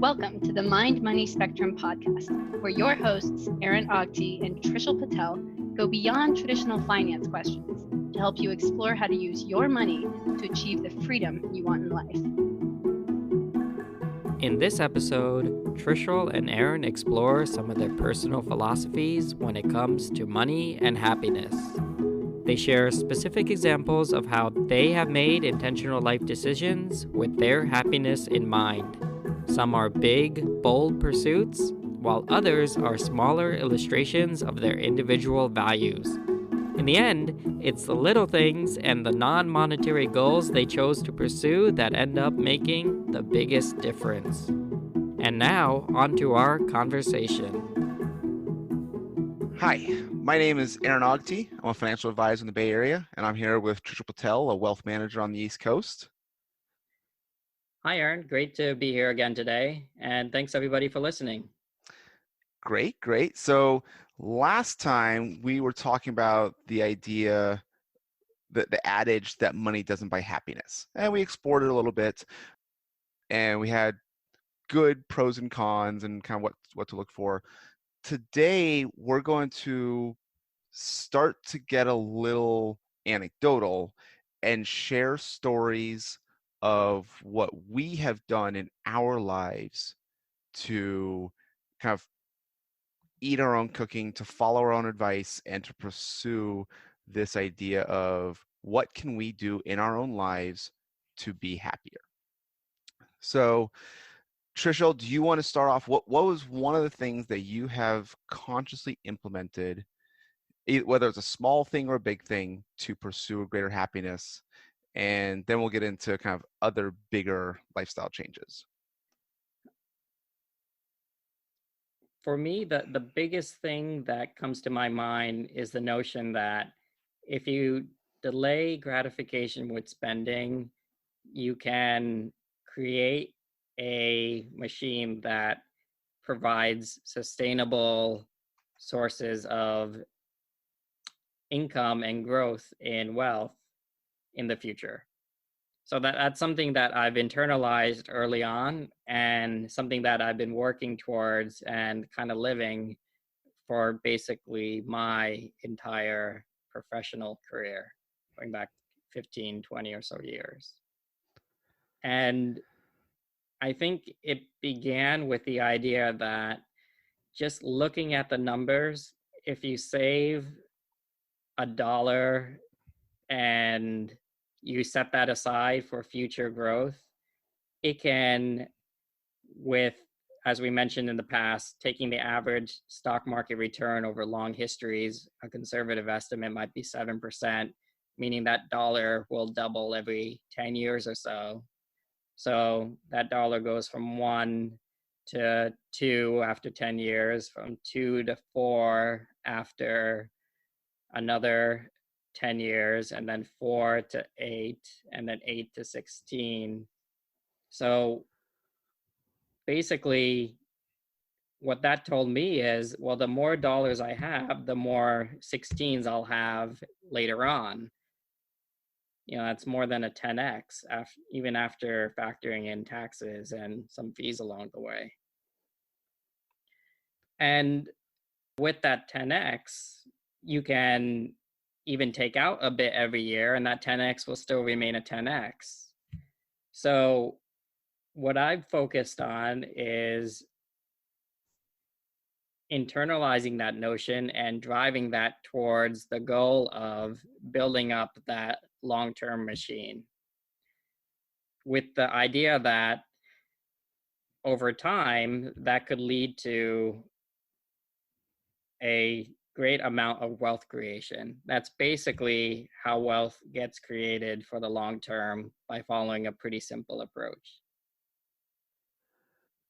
Welcome to the Mind Money Spectrum podcast, where your hosts, Aaron Agti and Trishul Patel, go beyond traditional finance questions to help you explore how to use your money to achieve the freedom you want in life. In this episode, Trishul and Aaron explore some of their personal philosophies when it comes to money and happiness. They share specific examples of how they have made intentional life decisions with their happiness in mind. Some are big, bold pursuits, while others are smaller illustrations of their individual values. In the end, it's the little things and the non-monetary goals they chose to pursue that end up making the biggest difference. And now, on to our conversation. Hi, my name is Aaron Agti. I'm a financial advisor in the Bay Area, and I'm here with Trishul Patel, a wealth manager on the East Coast. Hi, Aaron. Great to be here again today, and thanks everybody for listening. Great. So last time we were talking about the idea, the adage that money doesn't buy happiness, and we explored it a little bit, and we had good pros and cons and kind of what to look for. Today, we're going to start to get a little anecdotal and share stories of what we have done in our lives to kind of eat our own cooking, to follow our own advice, and to pursue this idea of what can we do in our own lives to be happier. So, Trishul, do you want to start off? What was one of the things that you have consciously implemented, whether it's a small thing or a big thing, to pursue a greater happiness? And then we'll get into kind of other bigger lifestyle changes. For me, the biggest thing that comes to my mind is the notion that if you delay gratification with spending, you can create a machine that provides sustainable sources of income and growth in wealth in the future. So that's something that I've internalized early on and something that I've been working towards and kind of living for basically my entire professional career, going back 15, 20 or so years. And I think it began with the idea that just looking at the numbers, if you save $1 and you set that aside for future growth, it can, with, as we mentioned in the past, taking the average stock market return over long histories, a conservative estimate might be 7%, meaning that dollar will double every 10 years or so. So that dollar goes from 1 to 2 after 10 years, from 2 to 4 after another 10 years, and then 4 to 8, and then 8 to 16. So basically, what that told me is, well, the more dollars I have, the more 16s I'll have later on. That's more than a 10x, even after factoring in taxes and some fees along the way. And with that 10x, you can even take out a bit every year, and that 10x will still remain a 10x. So what I've focused on is internalizing that notion and driving that towards the goal of building up that long-term machine, with the idea that over time that could lead to a great amount of wealth creation. That's basically how wealth gets created for the long term, by following a pretty simple approach.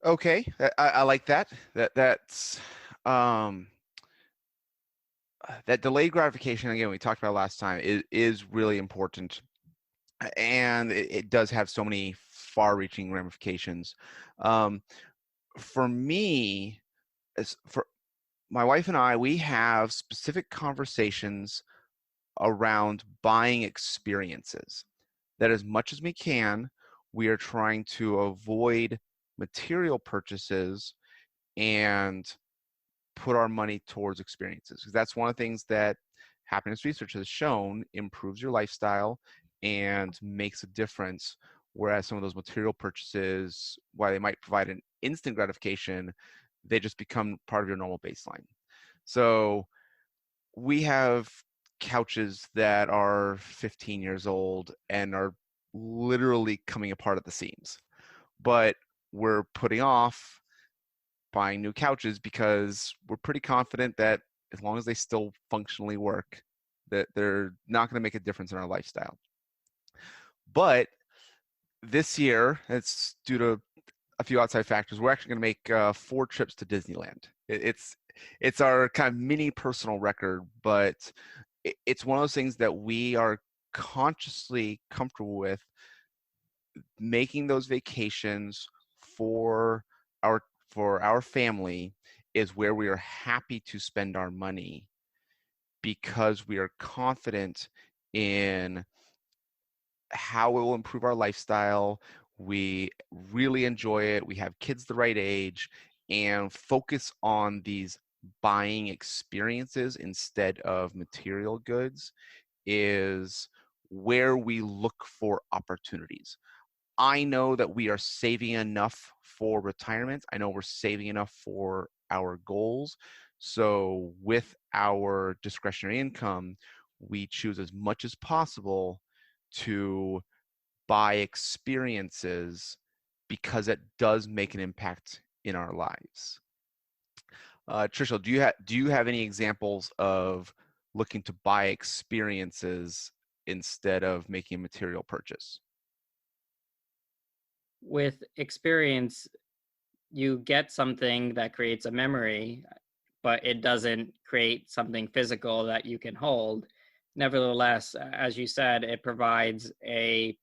Okay, I like that. That's that delayed gratification, again, we talked about last time, is really important, and it does have so many far-reaching ramifications. For me, for my wife and I, we have specific conversations around buying experiences, that as much as we can, we are trying to avoid material purchases and put our money towards experiences. Because that's one of the things that happiness research has shown improves your lifestyle and makes a difference. Whereas some of those material purchases, while they might provide an instant gratification, they just become part of your normal baseline. So we have couches that are 15 years old and are literally coming apart at the seams, but we're putting off buying new couches because we're pretty confident that as long as they still functionally work, that they're not going to make a difference in our lifestyle. But this year, it's due to a few outside factors, we're actually going to make 4 trips to Disneyland. It's our kind of mini personal record, but it's one of those things that we are consciously comfortable with making those vacations for our family is where we are happy to spend our money because we are confident in how it will improve our lifestyle. We really enjoy it. We have kids the right age and focus on these buying experiences instead of material goods is where we look for opportunities. I know that we are saving enough for retirement. I know we're saving enough for our goals. So with our discretionary income, we choose as much as possible to buy experiences because it does make an impact in our lives. Trishul, do you have any examples of looking to buy experiences instead of making a material purchase? With experience, you get something that creates a memory, but it doesn't create something physical that you can hold. Nevertheless, as you said, it provides a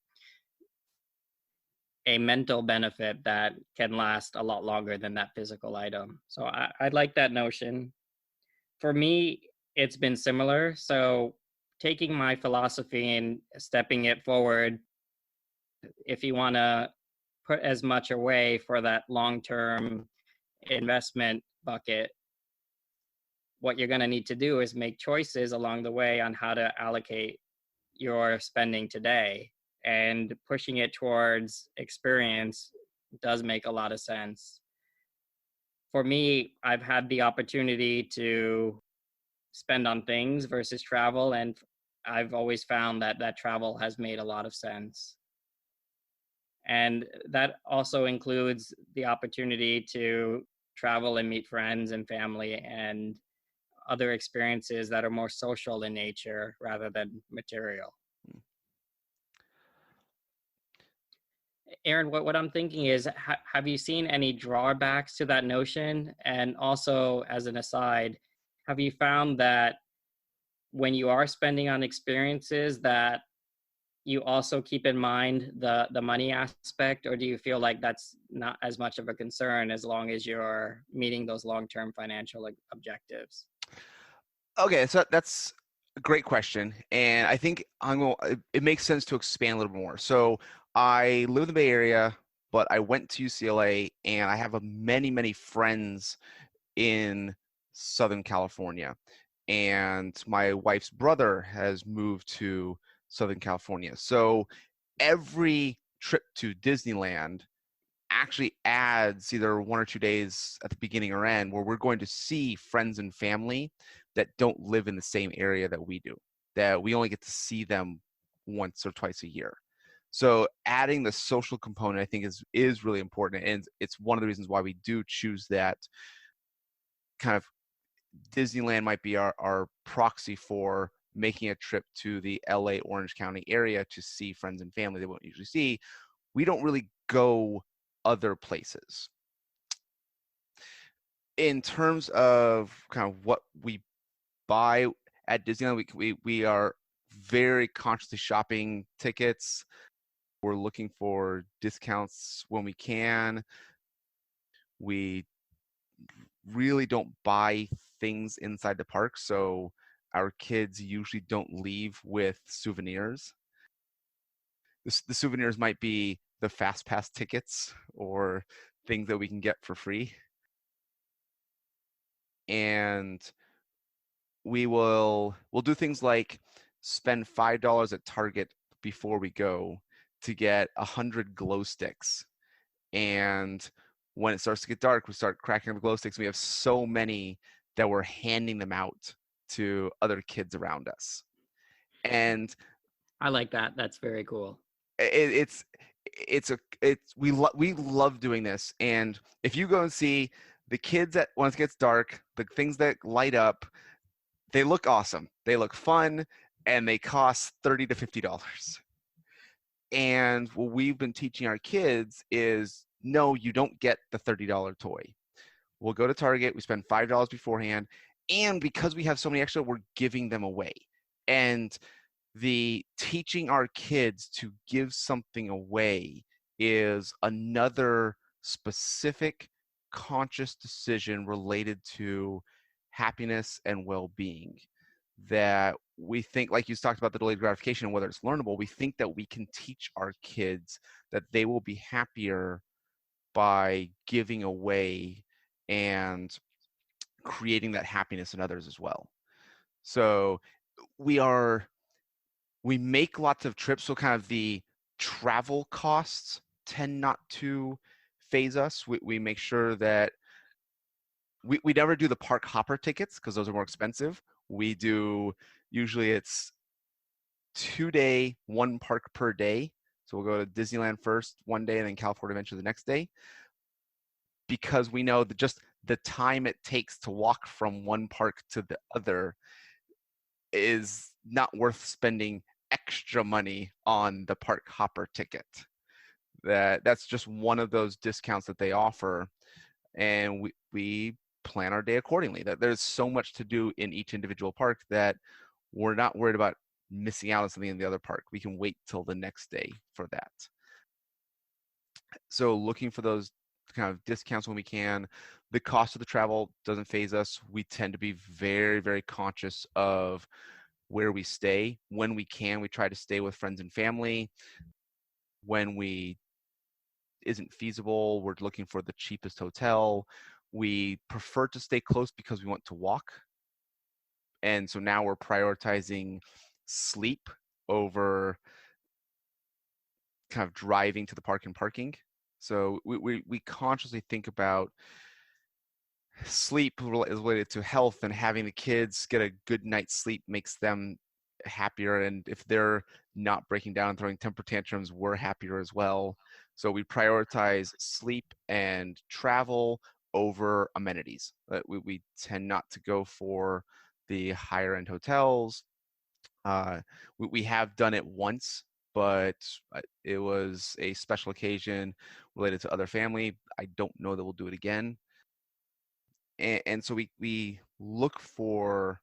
mental benefit that can last a lot longer than that physical item. So I like that notion. For me, it's been similar. So taking my philosophy and stepping it forward, if you want to put as much away for that long-term investment bucket, what you're going to need to do is make choices along the way on how to allocate your spending today. And pushing it towards experience does make a lot of sense. For me, I've had the opportunity to spend on things versus travel, and I've always found that travel has made a lot of sense. And that also includes the opportunity to travel and meet friends and family and other experiences that are more social in nature rather than material. Aaron, what I'm thinking is, have you seen any drawbacks to that notion? And also, as an aside, have you found that when you are spending on experiences that you also keep in mind the money aspect, or do you feel like that's not as much of a concern as long as you're meeting those long-term financial objectives? Okay, so that's a great question, and I think it makes sense to expand a little more. So I live in the Bay Area, but I went to UCLA, and I have many friends in Southern California, and my wife's brother has moved to Southern California. So every trip to Disneyland actually adds either 1 or 2 days at the beginning or end where we're going to see friends and family that don't live in the same area that we do, that we only get to see them once or twice a year. So adding the social component, I think, is really important, and it's one of the reasons why we do choose that. Kind of Disneyland might be our proxy for making a trip to the LA Orange County area to see friends and family they won't usually see. We don't really go other places. In terms of kind of what we buy at Disneyland, we are very consciously shopping tickets. We're looking for discounts when we can. We really don't buy things inside the park, so our kids usually don't leave with souvenirs. The souvenirs might be the fast pass tickets or things that we can get for free. And we'll do things like spend $5 at Target before we go to get 100 glow sticks. And when it starts to get dark, we start cracking the glow sticks. We have so many that we're handing them out to other kids around us. And I like that. That's very cool. we love doing this. And if you go and see the kids at once it gets dark, the things that light up, they look awesome. They look fun, and they cost $30 to $50. And what we've been teaching our kids is, no, you don't get the $30 toy. We'll go to Target, we spend $5 beforehand, and because we have so many extra, we're giving them away. And the teaching our kids to give something away is another specific conscious decision related to happiness and well-being that we think, like you talked about the delayed gratification and whether it's learnable, we think that we can teach our kids that they will be happier by giving away and creating that happiness in others as well. So we make lots of trips, so kind of the travel costs tend not to phase us. We make sure that we never do the park hopper tickets because those are more expensive. We do, usually it's 2-day, one park per day. So we'll go to Disneyland first one day and then California Adventure the next day, because we know that just the time it takes to walk from one park to the other is not worth spending extra money on the park hopper ticket. That's just one of those discounts that they offer, and we plan our day accordingly. That there's so much to do in each individual park that we're not worried about missing out on something in the other park. We can wait till the next day for that. So looking for those kind of discounts when we can. The cost of the travel doesn't phase us. We tend to be very, very conscious of where we stay. When we can, we try to stay with friends and family. When we isn't feasible, we're looking for the cheapest hotel. We prefer to stay close because we want to walk. And so now we're prioritizing sleep over kind of driving to the park and parking. So we consciously think about sleep is related to health, and having the kids get a good night's sleep makes them happier. And if they're not breaking down and throwing temper tantrums, we're happier as well. So we prioritize sleep and travel over amenities. We tend not to go for the higher end hotels. We have done it once, but it was a special occasion related to other family. I don't know that we'll do it again. And so we look for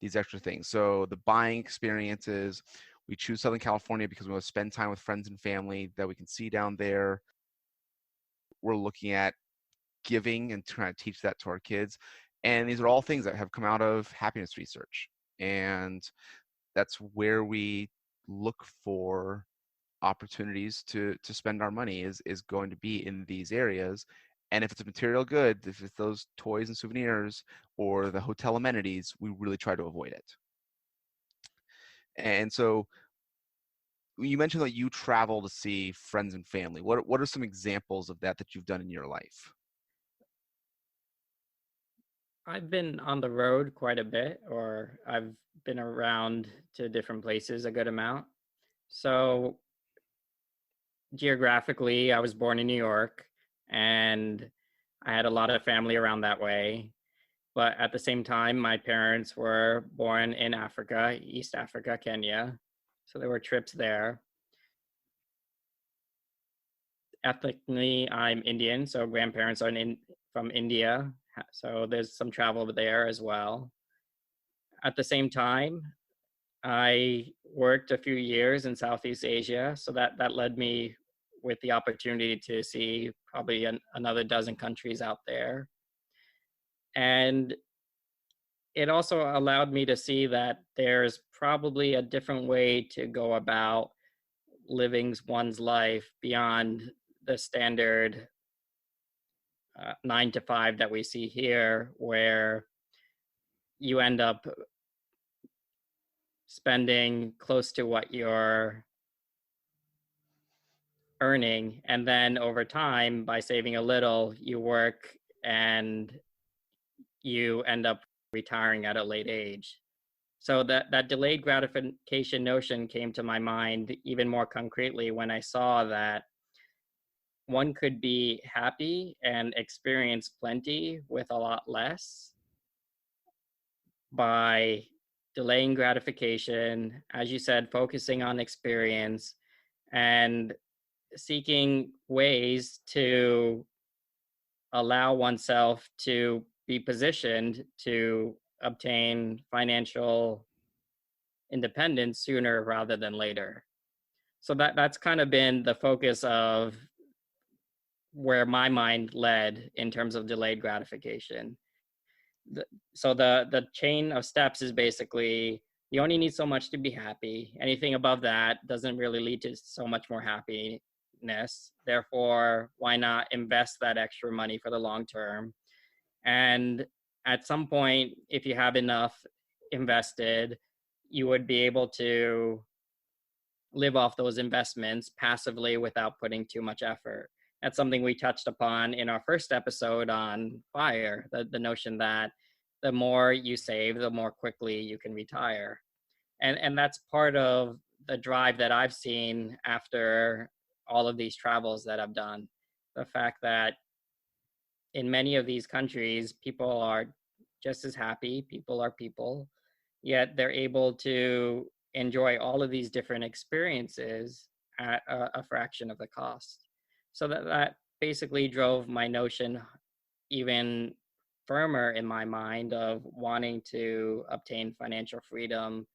these extra things. So the buying experiences, we choose Southern California because we want to spend time with friends and family that we can see down there. We're looking at giving and trying to teach that to our kids. And these are all things that have come out of happiness research. And that's where we look for opportunities to spend our money is going to be in these areas. And if it's a material good, if it's those toys and souvenirs or the hotel amenities, we really try to avoid it. And so you mentioned that you travel to see friends and family. What are some examples of that you've done in your life? I've been on the road quite a bit, or I've been around to different places a good amount. So geographically, I was born in New York, and I had a lot of family around that way. But at the same time, my parents were born in Africa, East Africa, Kenya. So there were trips there. Ethnically, I'm Indian, so grandparents are from India. So there's some travel there as well. At the same time, I worked a few years in Southeast Asia, so that led me with the opportunity to see probably another dozen countries out there. And it also allowed me to see that there's probably a different way to go about living one's life beyond the standard 9 to 5 that we see here, where you end up spending close to what you're earning, and then over time, by saving a little, you work and you end up retiring at a late age. So that delayed gratification notion came to my mind even more concretely when I saw that one could be happy and experience plenty with a lot less by delaying gratification, as you said, focusing on experience and seeking ways to allow oneself to be positioned to obtain financial independence sooner rather than later. So that's kind of been the focus of where my mind led in terms of delayed gratification. So the chain of steps is basically you only need so much to be happy. Anything above that doesn't really lead to so much more happiness. Therefore, why not invest that extra money for the long term? And at some point, if you have enough invested, you would be able to live off those investments passively without putting too much effort. That's something we touched upon in our first episode on FIRE, the notion that the more you save, the more quickly you can retire. And that's part of the drive that I've seen after all of these travels that I've done. The fact that in many of these countries, people are just as happy, people are people, yet they're able to enjoy all of these different experiences at a fraction of the cost. So that basically drove my notion even firmer in my mind of wanting to obtain financial freedom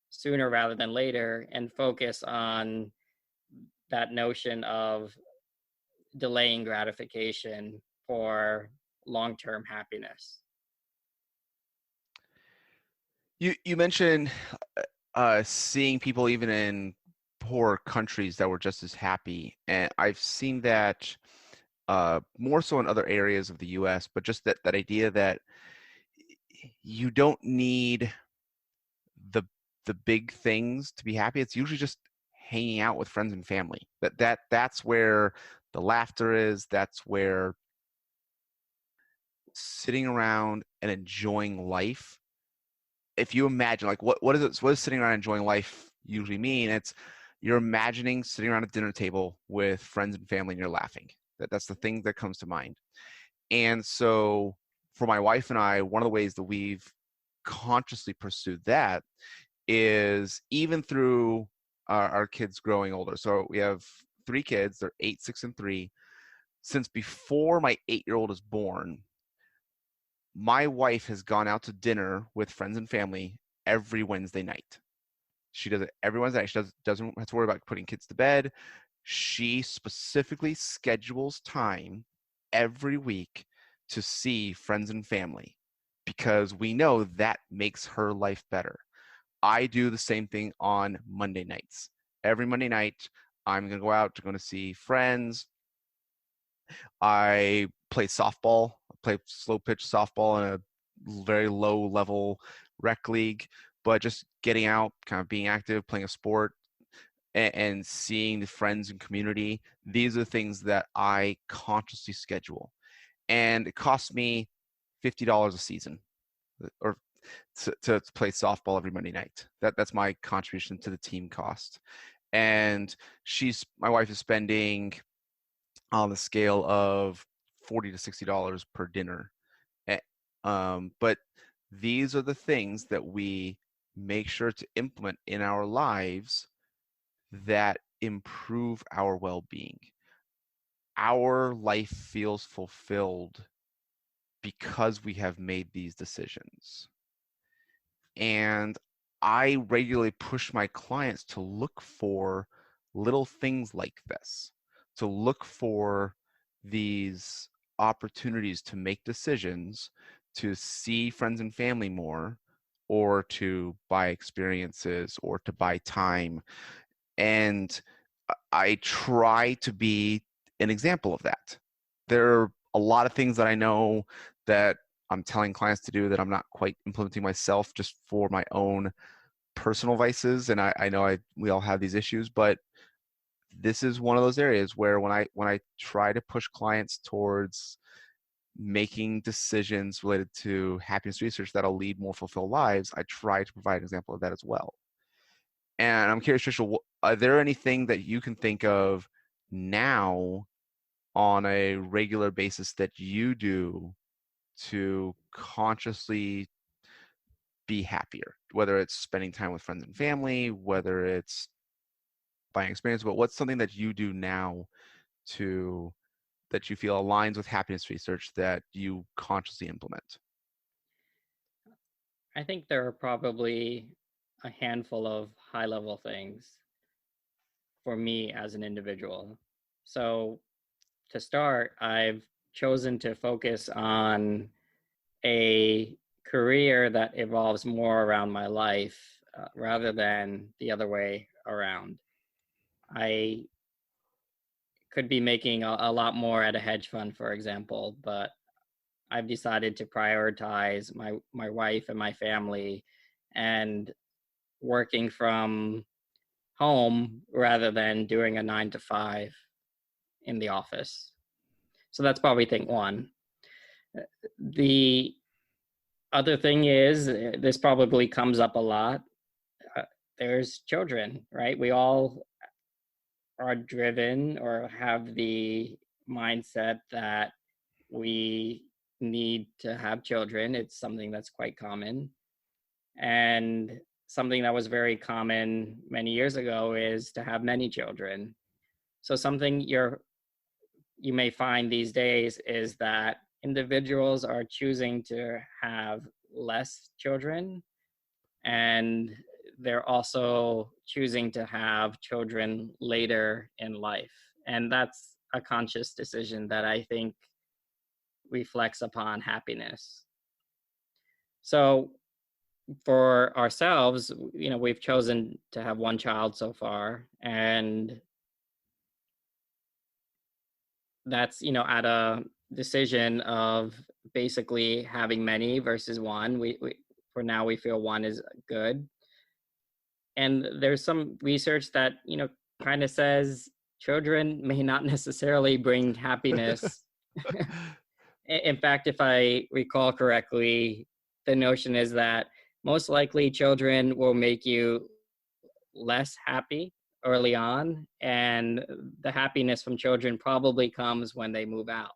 sooner rather than later and focus on that notion of delaying gratification for long-term happiness. You mentioned seeing people even in poor countries that were just as happy, and I've seen that more so in other areas of the U.S. But just that idea that you don't need the big things to be happy. It's usually just hanging out with friends and family. That's where the laughter is. That's where sitting around and enjoying life. If you imagine, like, what does sitting around enjoying life usually mean? It's you're imagining sitting around a dinner table with friends and family and you're laughing. That's the thing that comes to mind. And so for my wife and I, one of the ways that we've consciously pursued that is even through our kids growing older. So we have 3 kids, they're 8, 6, and 3. Since before my 8-year-old is born, my wife has gone out to dinner with friends and family every Wednesday night. She does it every Wednesday night. She doesn't have to worry about putting kids to bed. She specifically schedules time every week to see friends and family because we know that makes her life better. I do the same thing on Monday nights. Every Monday night, I'm going to go out to see friends. I play softball, play slow pitch softball in a very low level rec league, but just getting out, kind of being active, playing a sport, and seeing the friends and community. These are things that I consciously schedule. And it costs me $50 a season or to play softball every Monday night. That's my contribution to the team cost. And my wife is spending on the scale of $40 to $60 per dinner. But these are the things that we make sure to implement in our lives that improve our well-being. Our life feels fulfilled because we have made these decisions. And I regularly push my clients to look for little things like this, to look for these opportunities to make decisions, to see friends and family more, or to buy experiences, or to buy time. And I try to be an example of that. There are a lot of things that I know that I'm telling clients to do that I'm not quite implementing myself just for my own personal vices. And I know we all have these issues, but this is one of those areas where when I try to push clients towards making decisions related to happiness research that'll lead more fulfilled lives, I try to provide an example of that as well. And I'm curious, Trishul, are there anything that you can think of now on a regular basis that you do to consciously be happier? Whether it's spending time with friends and family, whether it's buying experience, but what's something that you do now to that you feel aligns with happiness research that you consciously implement? I think there are probably a handful of high level things for me as an individual. So to start, I've chosen to focus on a career that evolves more around my life rather than the other way around. I could be making a lot more at a hedge fund, for example, but I've decided to prioritize my wife and my family and working from home rather than doing a 9 to 5 in the office. So that's probably thing one. The other thing is, this probably comes up a lot. There's children, right? We all are driven or have the mindset that we need to have children. It's something that's quite common. And something that was very common many years ago is to have many children. So something you may find these days is that individuals are choosing to have less children, and they're also choosing to have children later in life. And that's a conscious decision that I think reflects upon happiness. So for ourselves, we've chosen to have one child so far, and that's, at a decision of basically having many versus one. We for now we feel one is good. And there's some research that, kind of says children may not necessarily bring happiness. In fact, if I recall correctly, the notion is that most likely children will make you less happy early on, and the happiness from children probably comes when they move out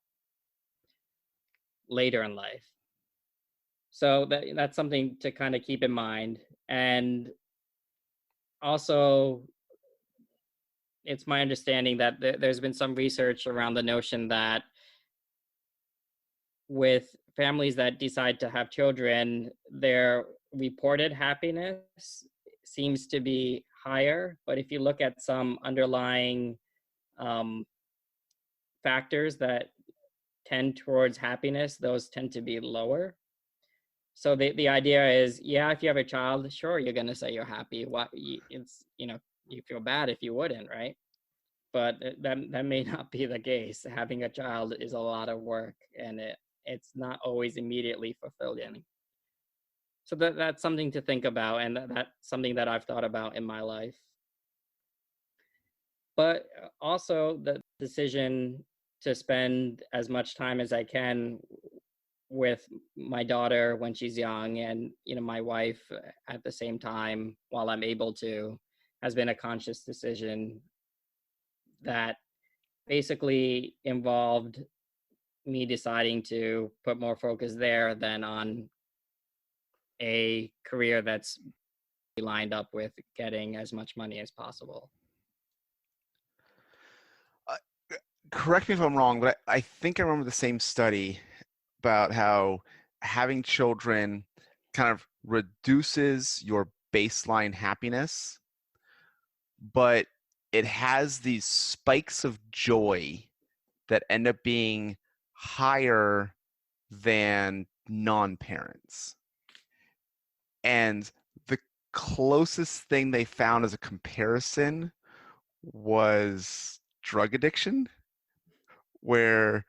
later in life. So that's something to kind of keep in mind. And also, it's my understanding that there's been some research around the notion that with families that decide to have children, their reported happiness seems to be higher. But if you look at some underlying factors that tend towards happiness, those tend to be lower. So the idea is, yeah, if you have a child, sure, you're going to say you're happy. You feel bad if you wouldn't, right? But that may not be the case. Having a child is a lot of work, and it's not always immediately fulfilling. So that's something to think about, and that's something that I've thought about in my life. But also the decision to spend as much time as I can with my daughter when she's young, and my wife at the same time while I'm able to, has been a conscious decision that basically involved me deciding to put more focus there than on a career that's lined up with getting as much money as possible. Correct me if I'm wrong, but I think I remember the same study about how having children kind of reduces your baseline happiness, but it has these spikes of joy that end up being higher than non-parents. And the closest thing they found as a comparison was drug addiction, where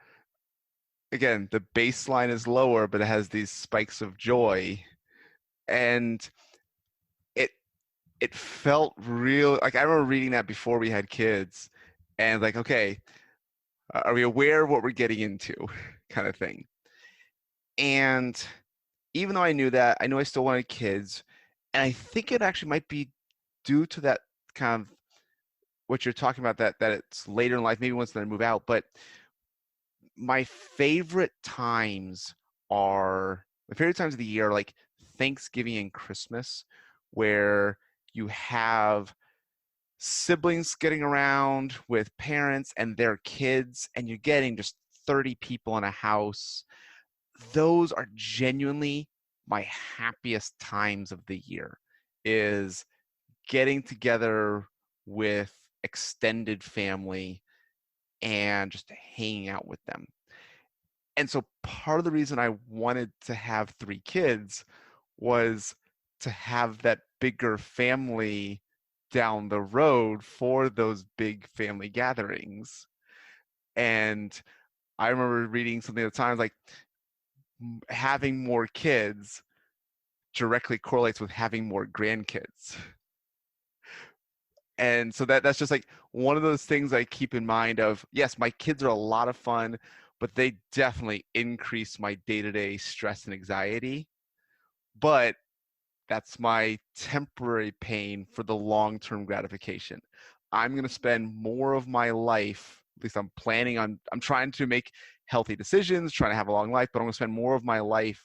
again, the baseline is lower, but it has these spikes of joy. And it it felt real. Like I remember reading that before we had kids, and like, okay, are we aware of what we're getting into, kind of thing. And even though I knew that, I knew I still wanted kids, and I think it actually might be due to that kind of what you're talking about, that it's later in life, maybe once they move out. But my favorite times my favorite times of the year are like Thanksgiving and Christmas, where you have siblings getting around with parents and their kids, and you're getting just 30 people in a house. Those are genuinely my happiest times of the year, is getting together with extended family and just hanging out with them. And so part of the reason I wanted to have 3 kids was to have that bigger family down the road for those big family gatherings. And I remember reading something at the time like having more kids directly correlates with having more grandkids. And so that's just like one of those things I keep in mind of, yes, my kids are a lot of fun, but they definitely increase my day-to-day stress and anxiety. But that's my temporary pain for the long-term gratification. I'm going to spend more of my life, at least I'm trying to make healthy decisions, trying to have a long life, but I'm going to spend more of my life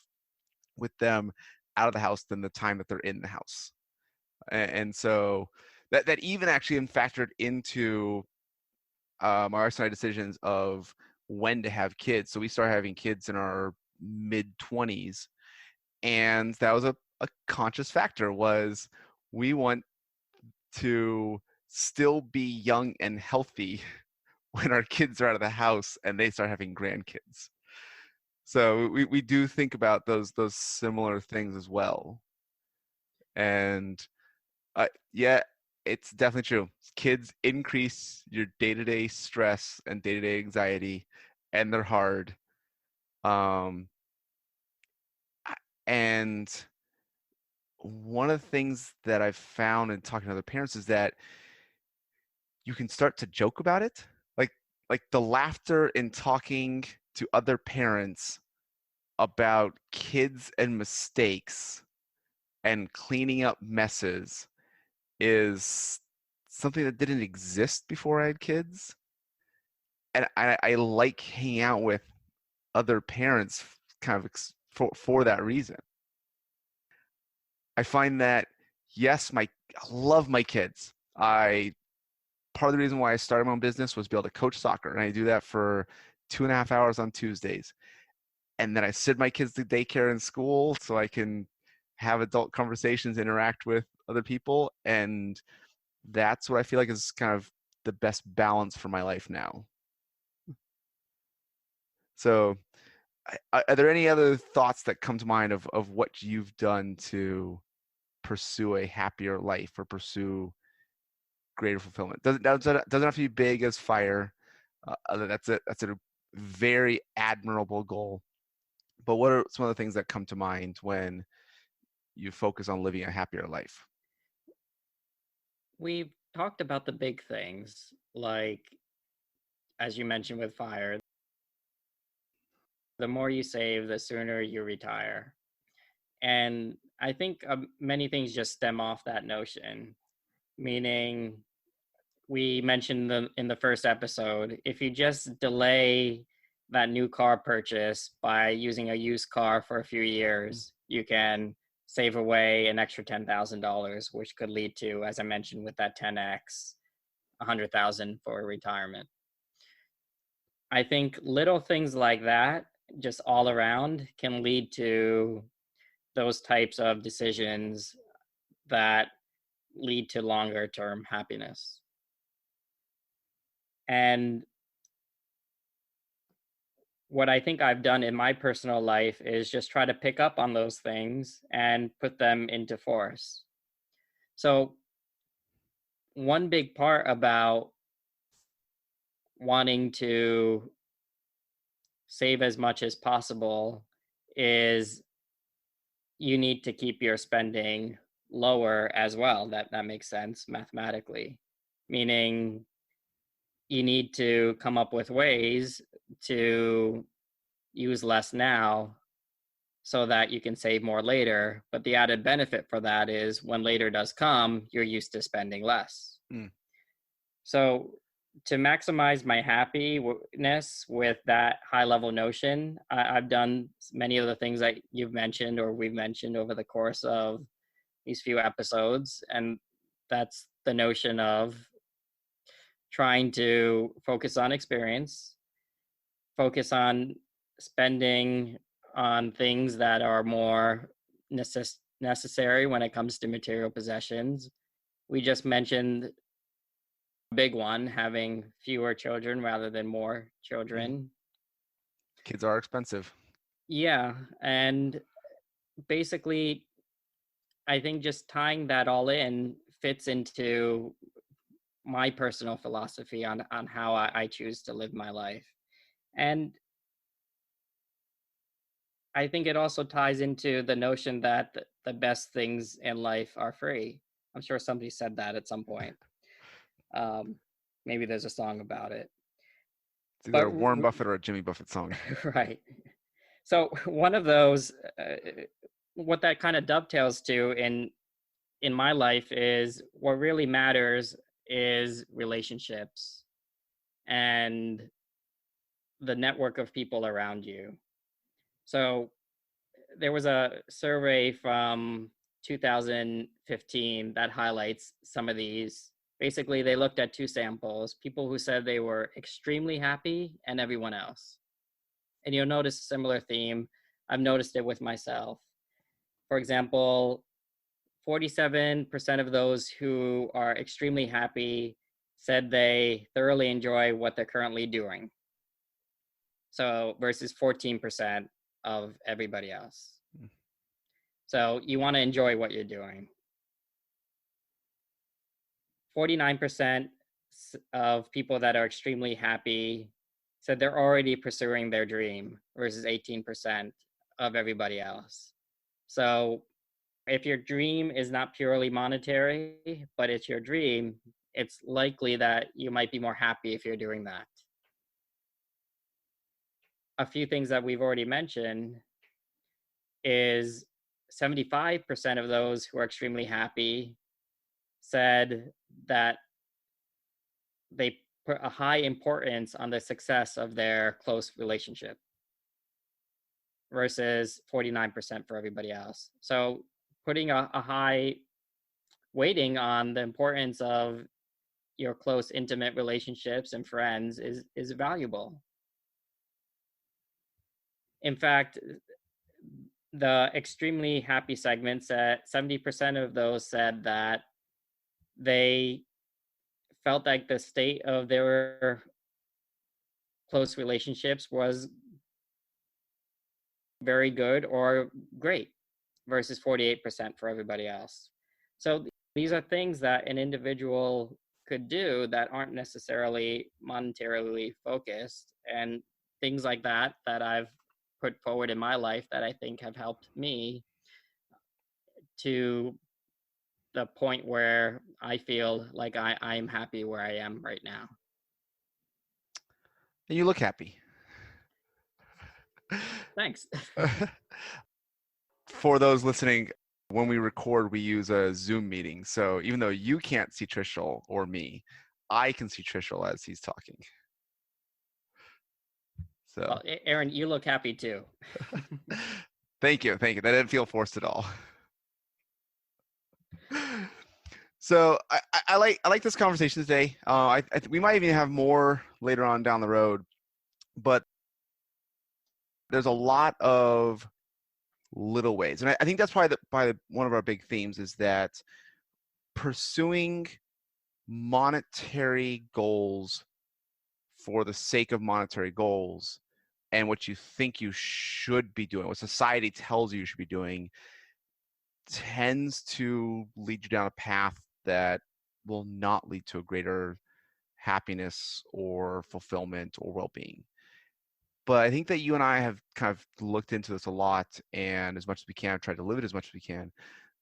with them out of the house than the time that they're in the house. And so that even actually factored into my RSI decisions of when to have kids. So we started having kids in our mid-20s, and that was a conscious factor, was we want to still be young and healthy when our kids are out of the house and they start having grandkids. So we do think about those similar things as well. And yeah, it's definitely true. Kids increase your day-to-day stress and day-to-day anxiety, and they're hard. Um, and one of the things that I've found in talking to other parents is that you can start to joke about it. Like the laughter in talking to other parents about kids and mistakes and cleaning up messes is something that didn't exist before I had kids. And I like hanging out with other parents kind of for that reason. I find that, yes, I love my kids. Part of the reason why I started my own business was to be able to coach soccer, and I do that for 2.5 hours on Tuesdays. And then I send my kids to daycare and school so I can have adult conversations, interact with other people, and that's what I feel like is kind of the best balance for my life now. So are there any other thoughts that come to mind of what you've done to pursue a happier life or pursue greater fulfillment? Doesn't have to be big as fire. That's a very admirable goal. But what are some of the things that come to mind when you focus on living a happier life? We've talked about the big things, like, as you mentioned with fire, the more you save, the sooner you retire. And I think many things just stem off that notion, meaning we mentioned in the first episode, if you just delay that new car purchase by using a used car for a few years, you can save away an extra $10,000, which could lead to, as I mentioned with that 10x, 100,000 for retirement. I think little things like that, just all around, can lead to those types of decisions that lead to longer term happiness. And what I think I've done in my personal life is just try to pick up on those things and put them into force. So one big part about wanting to save as much as possible is you need to keep your spending lower as well. That makes sense mathematically, meaning you need to come up with ways to use less now so that you can save more later. But the added benefit for that is when later does come, you're used to spending less. Mm. So to maximize my happiness with that high level notion, I've done many of the things that you've mentioned or we've mentioned over the course of these few episodes. And that's the notion of trying to focus on experience, focus on spending on things that are more necessary when it comes to material possessions. We just mentioned a big one, having fewer children rather than more children. Kids are expensive. Yeah, and basically I think just tying that all in fits into my personal philosophy on how I choose to live my life. And I think it also ties into the notion that the best things in life are free. I'm sure somebody said that at some point. Maybe there's a song about it. It's either But a Warren Buffett or a Jimmy Buffett song. right. So one of those, what that kind of dovetails to in my life is what really matters is relationships and the network of people around you. So there was a survey from 2015 that highlights some of these. Basically, they looked at two samples, people who said they were extremely happy and everyone else. And you'll notice a similar theme. I've noticed it with myself. For example, 47% of those who are extremely happy said they thoroughly enjoy what they're currently doing. So versus 14% of everybody else. So you want to enjoy what you're doing. 49% of people that are extremely happy said they're already pursuing their dream versus 18% of everybody else. So if your dream is not purely monetary, but it's your dream, it's likely that you might be more happy if you're doing that. A few things that we've already mentioned is 75% of those who are extremely happy said that they put a high importance on the success of their close relationship versus 49% for everybody else. So putting a high weighting on the importance of your close, intimate relationships and friends is valuable. In fact, the extremely happy segment said 70% of those said that they felt like the state of their close relationships was very good or great versus 48% for everybody else. So these are things that an individual could do that aren't necessarily monetarily focused, and things like that I've put forward in my life that I think have helped me to the point where I feel like I'm happy where I am right now. And you look happy. Thanks. For those listening, when we record, we use a Zoom meeting. So even though you can't see Trishul or me, I can see Trishul as he's talking. So, well, Aaron, you look happy too. Thank you. That didn't feel forced at all. So I like this conversation today. We might even have more later on down the road, but there's a lot of little ways, and I think that's why one of our big themes is that pursuing monetary goals for the sake of monetary goals and what you think you should be doing, what society tells you should be doing, tends to lead you down a path that will not lead to a greater happiness or fulfillment or well-being. But I think that you and I have kind of looked into this a lot, and as much as we can, tried to live it as much as we can.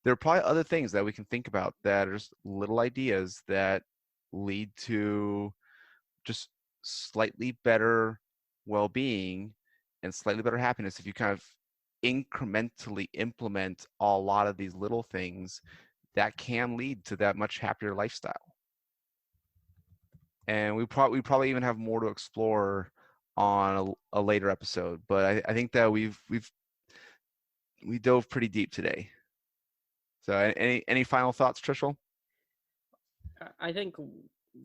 There are probably other things that we can think about that are just little ideas that lead to just slightly better well-being and slightly better happiness if you kind of incrementally implement a lot of these little things that can lead to that much happier lifestyle. And we probably even have more to explore on a later episode, but I think that we dove pretty deep today. So any final thoughts, Trishul? I think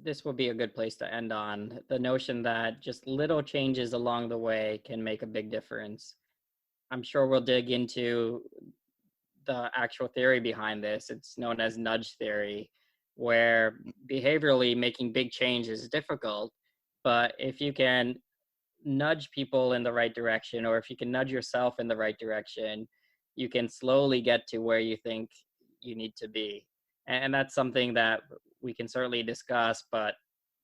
this would be a good place to end on the notion that just little changes along the way can make a big difference. I'm sure we'll dig into the actual theory behind this. It's known as nudge theory, where behaviorally making big changes is difficult, but if you can nudge people in the right direction, or if you can nudge yourself in the right direction, you can slowly get to where you think you need to be. And that's something that we can certainly discuss, but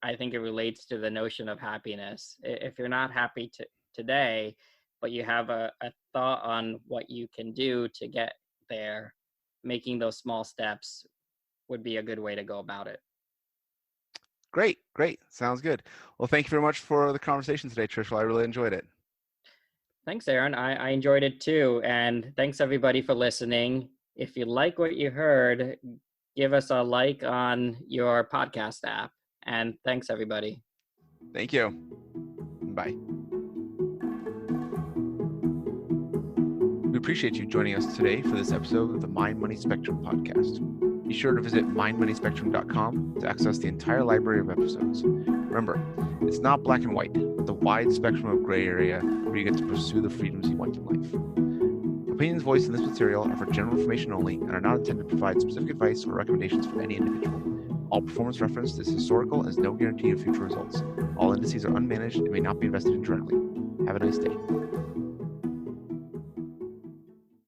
I think it relates to the notion of happiness. If you're not happy today, but you have a thought on what you can do to get there, making those small steps would be a good way to go about it. Great. Sounds good. Well, thank you very much for the conversation today, Trishul. I really enjoyed it. Thanks, Aaron. I enjoyed it too. And thanks everybody for listening. If you like what you heard, give us a like on your podcast app. And thanks, everybody. Thank you. Bye. We appreciate you joining us today for this episode of the Mind Money Spectrum podcast. Be sure to visit mindmoneyspectrum.com to access the entire library of episodes. Remember, it's not black and white, but the wide spectrum of gray area where you get to pursue the freedoms you want in life. Opinions voiced in this material are for general information only and are not intended to provide specific advice or recommendations for any individual. All performance referenced is historical and has no guarantee of future results. All indices are unmanaged and may not be invested in directly. Have a nice day.